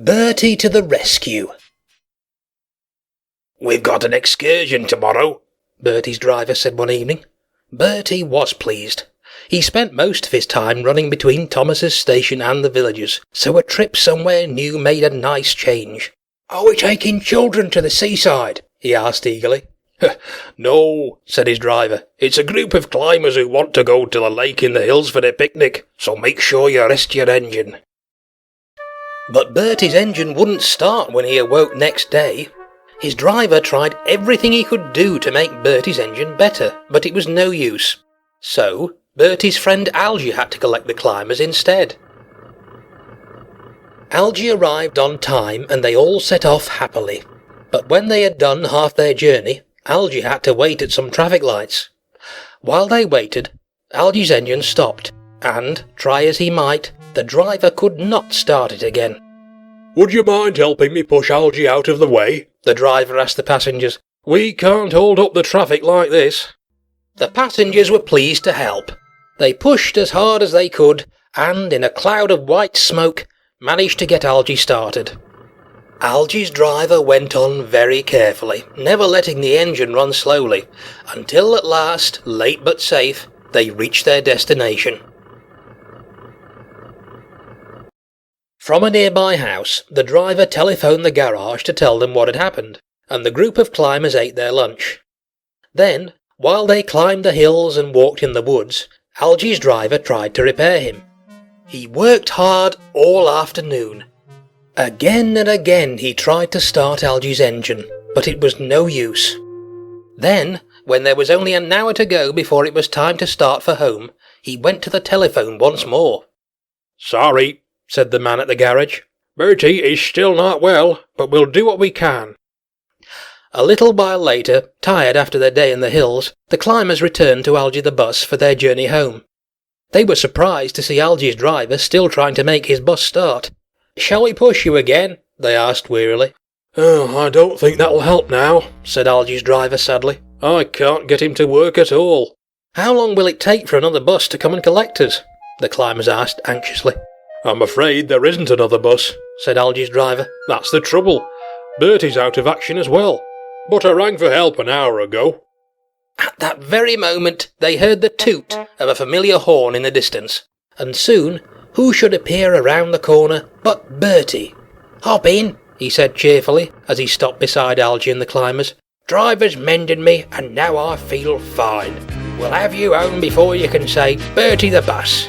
Bertie to the rescue. "We've got an excursion tomorrow," Bertie's driver said one evening. Bertie was pleased. He spent most of his time running between Thomas's station and the villages, so a trip somewhere new made a nice change. "Are we taking children to the seaside?" he asked eagerly. "No," said his driver. "It's a group of climbers who want to go to the lake in the hills for their picnic, so make sure you rest your engine." But Bertie's engine wouldn't start when he awoke next day. His driver tried everything he could do to make Bertie's engine better, but it was no use. So Bertie's friend Algy had to collect the climbers instead. Algy arrived on time and they all set off happily. But when they had done half their journey, Algy had to wait at some traffic lights. While they waited, Algy's engine stopped, and, try as he might, the driver could not start it again. "Would you mind helping me push Algy out of the way?" the driver asked the passengers. "We can't hold up the traffic like this." The passengers were pleased to help. They pushed as hard as they could, and, in a cloud of white smoke, managed to get Algy started. Algy's driver went on very carefully, never letting the engine run slowly, until at last, late but safe, they reached their destination. From a nearby house, the driver telephoned the garage to tell them what had happened, and the group of climbers ate their lunch. Then, while they climbed the hills and walked in the woods, Algy's driver tried to repair him. He worked hard all afternoon. Again and again he tried to start Algy's engine, but it was no use. Then, when there was only an hour to go before it was time to start for home, he went to the telephone once more. "Sorry," said the man at the garage. "Bertie is still not well, but we'll do what we can." A little while later, tired after their day in the hills, the climbers returned to Algy the bus for their journey home. They were surprised to see Algy's driver still trying to make his bus start. "Shall we push you again?" they asked wearily. "Oh, I don't think that'll help now," said Algy's driver sadly. "I can't get him to work at all." "How long will it take for another bus to come and collect us?" the climbers asked anxiously. "I'm afraid there isn't another bus," said Algy's driver. "That's the trouble. Bertie's out of action as well. But I rang for help an hour ago." At that very moment they heard the toot of a familiar horn in the distance, and soon who should appear around the corner but Bertie. "Hop in," he said cheerfully as he stopped beside Algy and the climbers. "Driver's mended me and now I feel fine. We'll have you home before you can say Bertie the bus."